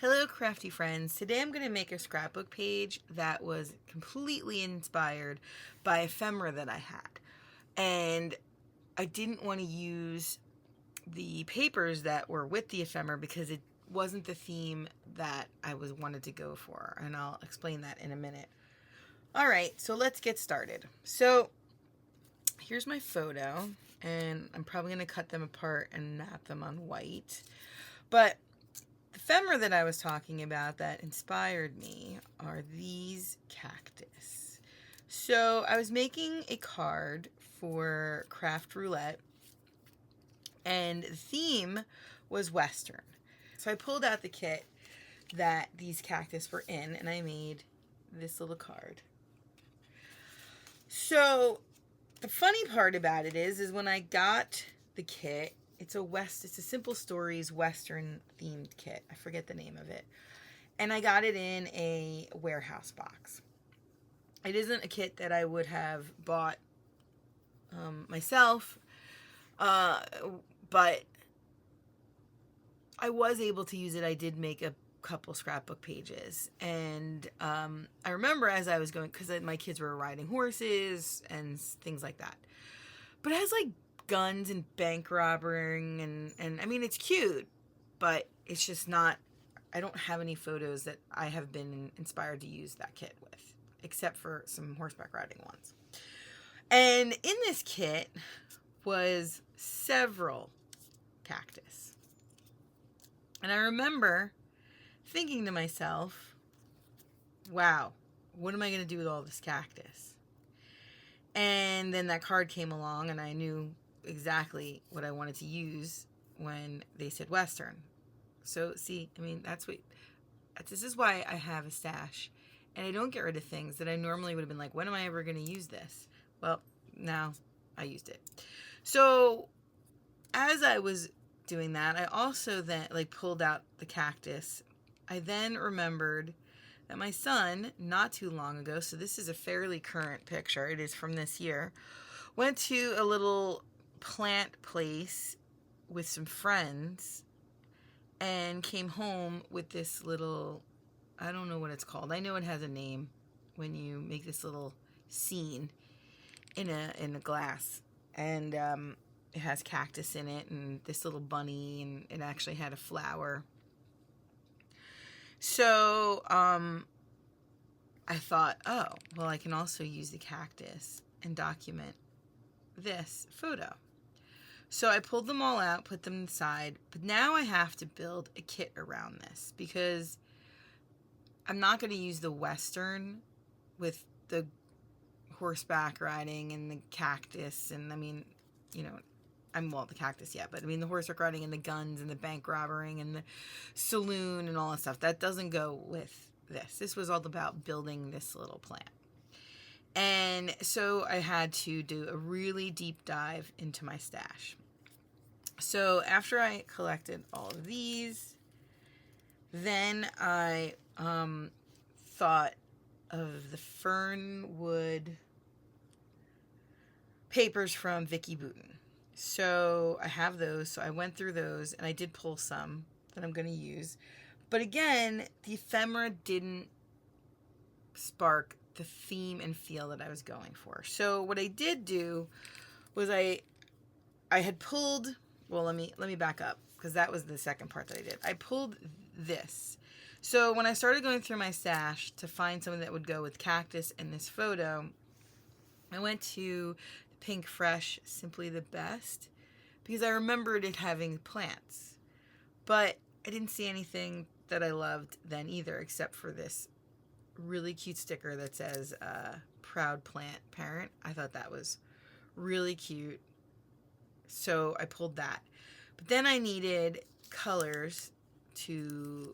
Hello crafty friends, today I'm going to make a scrapbook page that was completely inspired by ephemera that I had. And I didn't want to use the papers that were with the ephemera because it wasn't the theme that I wanted to go for, and I'll explain that in a minute. Alright, so let's get started. So here's my photo, and I'm probably going to cut them apart and map them on white. But the ephemera that I was talking about that inspired me are these cactus. So I was making a card for Craft Roulette, and the theme was Western. So I pulled out the kit that these cactus were in, and I made this little card. So the funny part about it is when I got the kit, it's a Simple Stories Western themed kit. I forget the name of it. And I got it in a warehouse box. It isn't a kit that I would have bought myself, but I was able to use it. I did make a couple scrapbook pages, and I remember as I was going, because my kids were riding horses and things like that, but it has like guns and bank robbing, and I mean, it's cute, but it's just not, I don't have any photos that I have been inspired to use that kit with, except for some horseback riding ones. And in this kit was several cactus. And I remember thinking to myself, wow, what am I going to do with all this cactus? And then that card came along, and I knew exactly what I wanted to use when they said Western. So see, I mean, this is why I have a stash, and I don't get rid of things that I normally would have been like, when am I ever going to use this? Well, now I used it. So as I was doing that, I also then pulled out the cactus. I then remembered that my son, not too long ago, so this is a fairly current picture, it is from this year, went to a little plant place with some friends and came home with this little, I don't know what it's called. I know it has a name when you make this little scene in a glass, and it has cactus in it and this little bunny, and it actually had a flower. So I thought, oh, well, I can also use the cactus and document this photo. So I pulled them all out, put them aside, but now I have to build a kit around this because I'm not going to use the Western with the horseback riding and the cactus, and I mean, you know, the cactus, yeah, but I mean the horseback riding and the guns and the bank robbing and the saloon and all that stuff, that doesn't go with this. This was all about building this little plant. And so I had to do a really deep dive into my stash. So after I collected all of these, then I thought of the Fernwood papers from Vicki Boutin. So I have those. So I went through those, and I did pull some that I'm going to use. But again, the ephemera didn't spark the theme and feel that I was going for. So what I did do was I had pulled, well, let me back up, because that was the second part that I did. I pulled this. So when I started going through my stash to find something that would go with cactus and this photo, I went to Pinkfresh Simply the Best because I remembered it having plants. But I didn't see anything that I loved then either, except for this really cute sticker that says proud plant parent. I thought that was really cute, so I pulled that. But then I needed colors to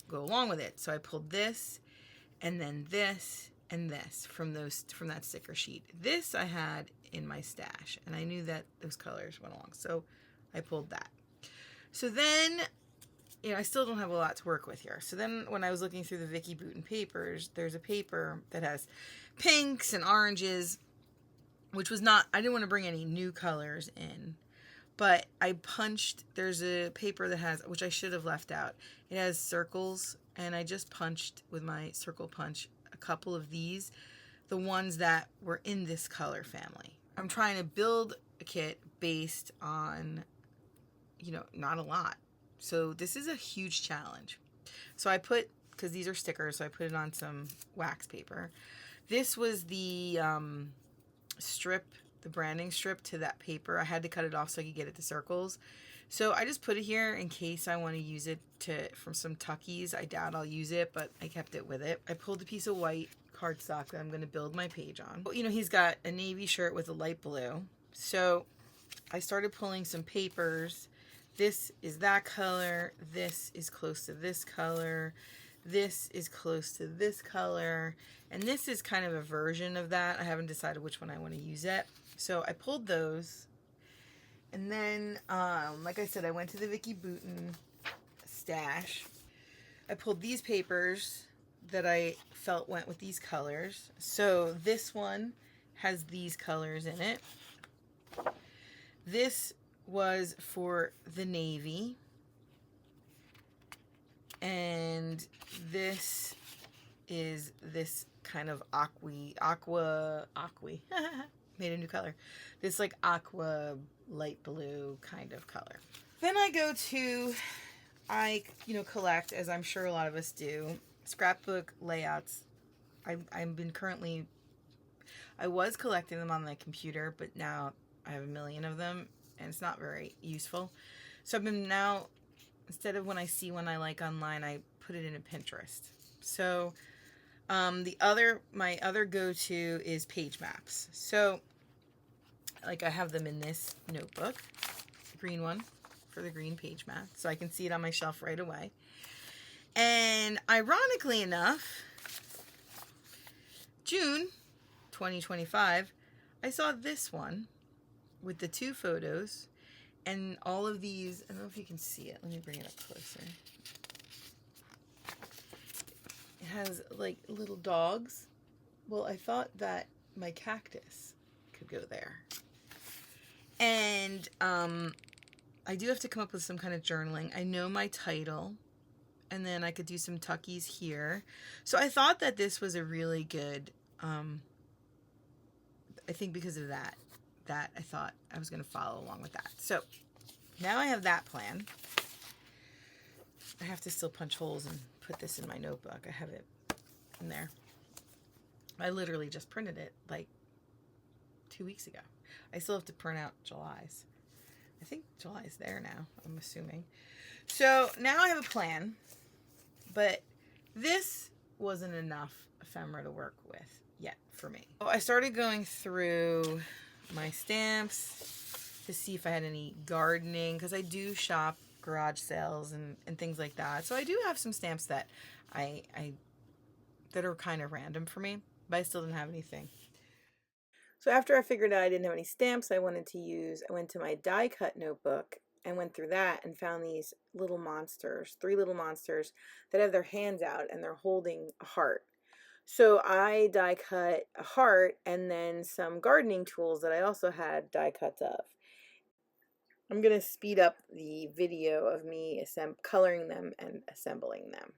go along with it, so I pulled this, and then this and this from that sticker sheet. This I had in my stash, and I knew that those colors went along, so I pulled that. So then, you know, I still don't have a lot to work with here. So then when I was looking through the Vicki Boutin papers, there's a paper that has pinks and oranges, which was not, I didn't want to bring any new colors in, but I punched, there's a paper that has, which I should have left out. It has circles, and I just punched with my circle punch a couple of these, the ones that were in this color family. I'm trying to build a kit based on, you know, not a lot. So this is a huge challenge. So I put, because these are stickers, so I put it on some wax paper. This was the strip, the branding strip to that paper. I had to cut it off so I could get it to circles. So I just put it here in case I want to use it from some tuckies. I doubt I'll use it, but I kept it with it. I pulled a piece of white cardstock that I'm going to build my page on. You know, he's got a navy shirt with a light blue. So I started pulling some papers. This is that color. This is close to this color. This is close to this color. And this is kind of a version of that. I haven't decided which one I want to use yet. So I pulled those. And then, like I said, I went to the Vicki Boutin stash. I pulled these papers that I felt went with these colors. So this one has these colors in it. This was for the navy. And this is this kind of aqua, made a new color. This like aqua light blue kind of color. Then I go to, collect, as I'm sure a lot of us do, scrapbook layouts. I was collecting them on my computer, but now I have a million of them and it's not very useful. So I've been now, instead of when I see one I like online, I put it into Pinterest. So my other go-to is page maps. So like I have them in this notebook, green one for the green page map, so I can see it on my shelf right away. And ironically enough, June 2025, I saw this one with the two photos and all of these. I don't know if you can see it. Let me bring it up closer. It has like little dogs. Well, I thought that my cactus could go there. And I do have to come up with some kind of journaling. I know my title, and then I could do some tuckies here. So I thought that this was a really good, I think because of that I thought I was going to follow along with that. So now I have that plan. I have to still punch holes and put this in my notebook. I have it in there. I literally just printed it like 2 weeks ago. I still have to print out July's. I think July's there now, I'm assuming. So now I have a plan, but this wasn't enough ephemera to work with yet for me. So I started going through my stamps to see if I had any gardening, because I do shop garage sales and things like that. So I do have some stamps that that are kind of random for me, but I still didn't have anything. So after I figured out I didn't have any stamps I wanted to use, I went to my die cut notebook and went through that and found these little monsters, 3 little monsters that have their hands out and they're holding a heart. So I die cut a heart and then some gardening tools that I also had die cuts of. I'm going to speed up the video of me coloring them and assembling them.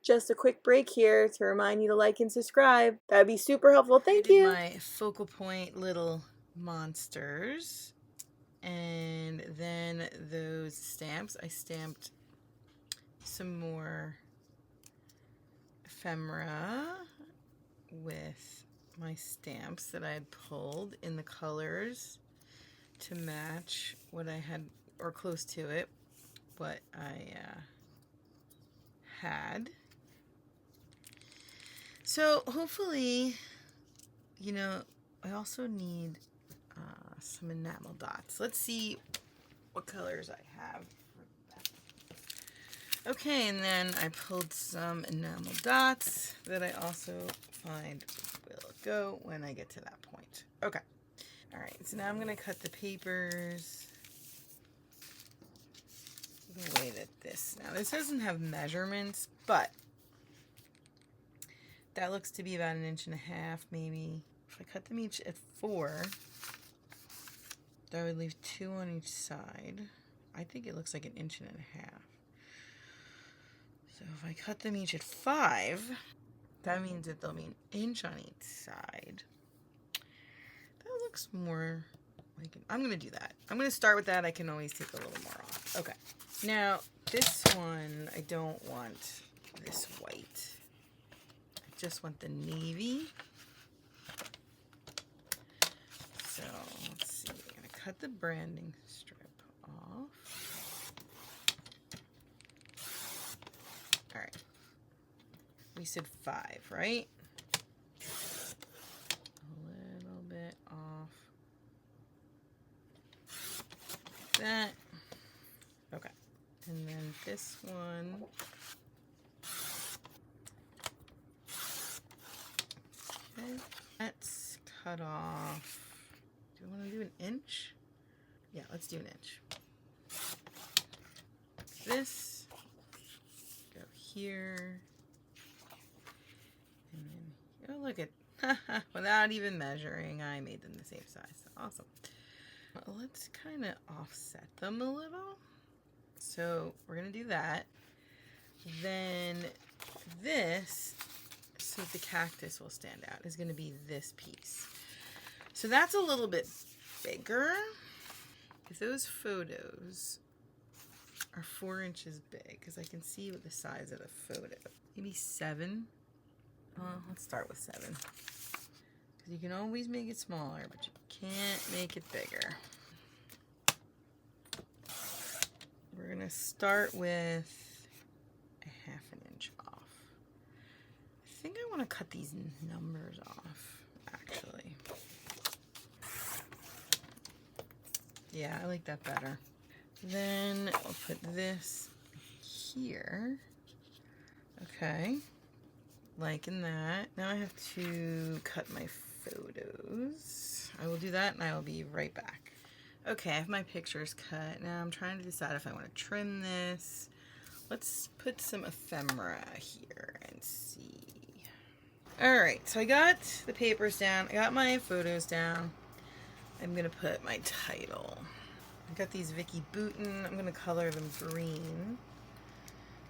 Just a quick break here to remind you to like and subscribe. That would be super helpful. Thank you. My focal point little monsters. And then those stamps, I stamped some more ephemera with my stamps that I had pulled in the colors to match what I had, or close to it, what I had. So hopefully, you know, I also need some enamel dots. Let's see what colors I have for that. Okay, and then I pulled some enamel dots that I also find will go when I get to that point. Okay. All right, so now I'm going to cut the papers the way that this. Now, this doesn't have measurements, but that looks to be about 1.5 inches maybe. If I cut them each at 4, that would leave 2 on each side. I think it looks like 1.5 inches. So if I cut them each at 5, that means that they'll be 1 inch on each side. That looks more like, I'm going to do that. I'm going to start with that. I can always take a little more off. Okay. Now, this one, I don't want this white. I just want the navy. So, let's see. I'm going to cut the branding strip off. All right. We said 5, right? A little bit off. That. Okay. And then this one. Okay. Let's cut off. Do I want to do 1 inch? Yeah, let's do 1 inch. This. Go here. And then, oh, look at, without even measuring, I made them the same size. Awesome. Let's kind of offset them a little. So we're going to do that. Then this, so the cactus will stand out, is going to be this piece. So that's a little bit bigger. If those photos are 4 inches big, because I can see what the size of the photo. Maybe 7. Well, let's start with 7. Because you can always make it smaller, but you can't make it bigger. We're going to start with a 1/2 inch off. I think I want to cut these numbers off, actually. Yeah, I like that better. Then I'll put this here. Okay. Liking that. Now I have to cut my photos. I will do that and I will be right back. Okay, I have my pictures cut. Now I'm trying to decide if I want to trim this. Let's put some ephemera here and see. Alright, so I got the papers down. I got my photos down. I'm going to put my title. I got these Vicki Boutin. I'm going to color them green.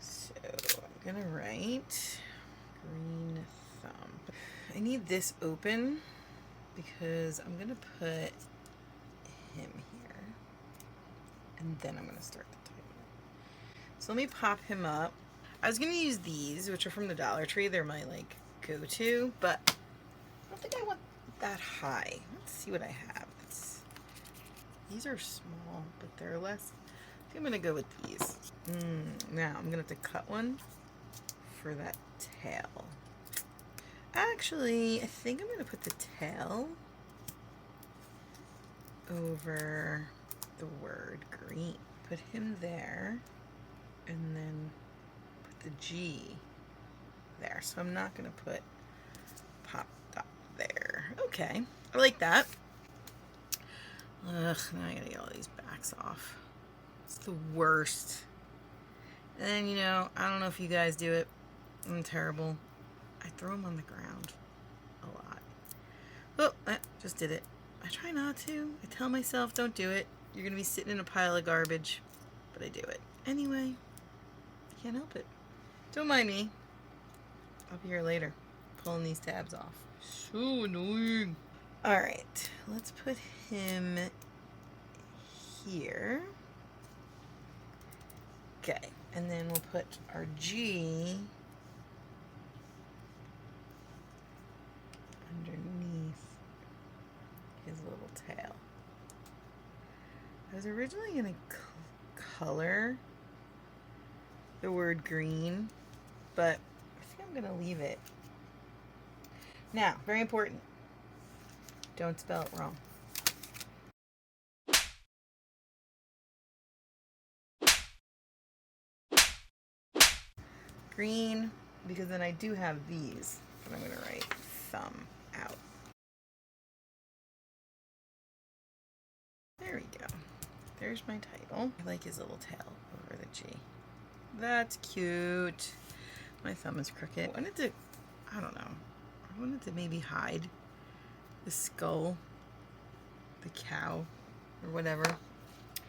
So I'm going to write green thumb. I need this open because I'm going to put him here. And then I'm going to start the title. So let me pop him up. I was going to use these, which are from the Dollar Tree. They're my, like, go-to. But I don't think I want that high. Let's see what I have. These are small, but they're less. I think I'm going to go with these. Now, I'm going to have to cut one for that tail. Actually, I think I'm going to put the tail over the word green. Put him there, and then put the G there. So I'm not going to put pop dot there. Okay, I like that. Ugh, now I gotta get all these backs off. It's the worst. And then, you know, I don't know if you guys do it. I'm terrible. I throw them on the ground a lot. Oh, I just did it. I try not to. I tell myself, don't do it. You're gonna be sitting in a pile of garbage. But I do it. Anyway, I can't help it. Don't mind me. I'll be here later, pulling these tabs off. So annoying. All right, let's put him here. Okay, and then we'll put our G underneath his little tail. I was originally going to color the word green, but I think I'm going to leave it. Now, very important, don't spell it wrong. Green, because then I do have these, but I'm going to write thumb out. There we go. There's my title. I like his little tail over the G. That's cute. My thumb is crooked. I wanted to maybe hide the skull, the cow, or whatever.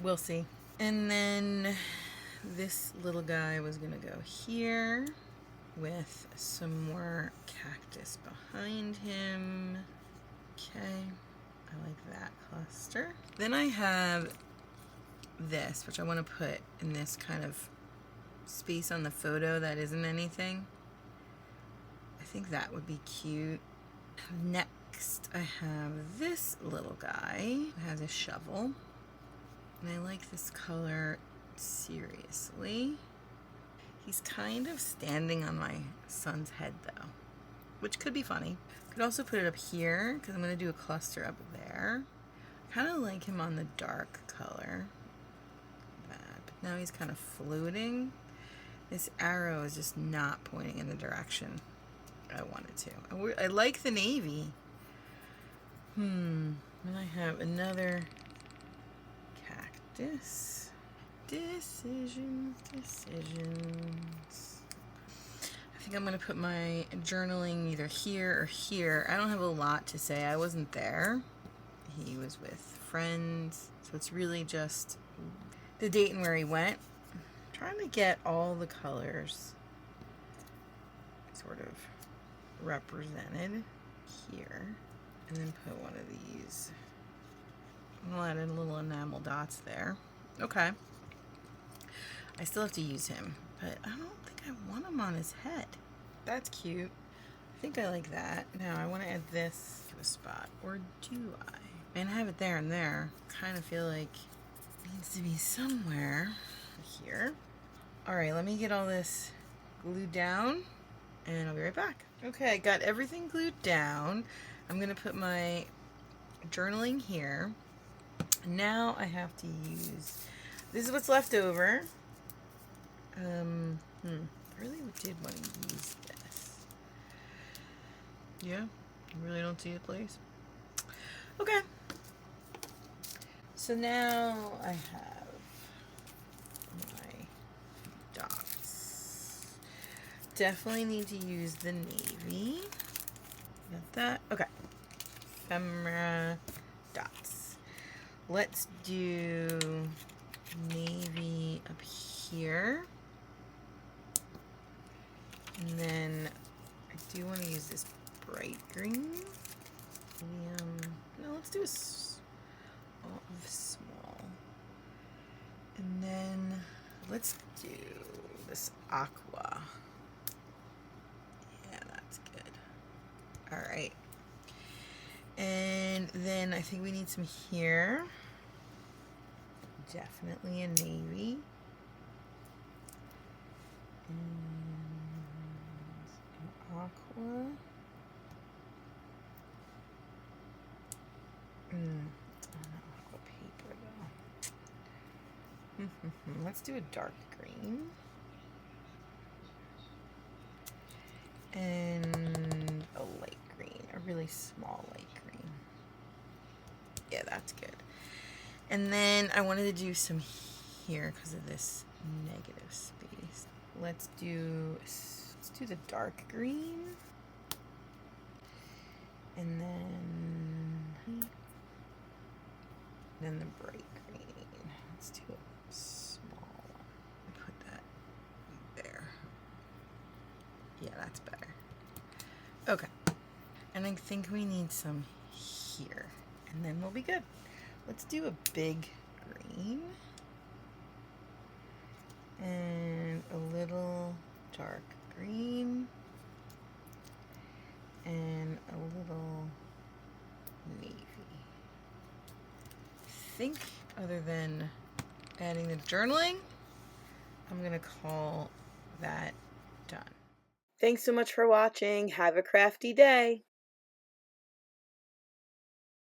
We'll see. And then this little guy was gonna go here with some more cactus behind him. Okay, I like that cluster. Then I have this, which I want to put in this kind of space on the photo that isn't anything. I think that would be cute. Next, I have this little guy who has a shovel. And I like this color seriously. He's kind of standing on my son's head though, which could be funny. Could also put it up here because I'm going to do a cluster up there. Kind of like him on the dark color. But now he's kind of floating. This arrow is just not pointing in the direction I want it to. I like the navy. And I have another cactus. Decisions. I think I'm going to put my journaling either here or here. I don't have a lot to say. I wasn't there. He was with friends. So it's really just the date and where he went. I'm trying to get all the colors sort of represented here. And then put one of these. I'll add in little enamel dots there. Okay. I still have to use him, but I don't think I want him on his head. That's cute. I think I like that. Now I want to add this to a spot, or do I? And I have it there and there. Kind of feel like it needs to be somewhere here. All right, let me get all this glued down, and I'll be right back. Okay, I got everything glued down. I'm gonna put my journaling here. Now I have to use, this is what's left over. I really did want to use this. Yeah, I really don't see a place. Okay. So now I have my dots. Definitely need to use the navy. Got that? Okay. Ephemera dots. Let's do navy up here. And then I do want to use this bright green. Medium. No, let's do a small. And then let's do this aqua. Yeah, that's good. All right. And then I think we need some here. Definitely a navy. Aqua. Aqua paper though. Let's do a dark green. And a light green, a really small light green. Yeah, that's good. And then I wanted to do some here because of this negative space. Let's do the dark green. And then the bright green. Let's do a small one. Put that there. Yeah, that's better. And I think we need some here. And then we'll be good. Let's do a big green. And a little dark green. And a little navy. I think other than adding the journaling, I'm gonna call that done. Thanks so much for watching. Have a crafty day.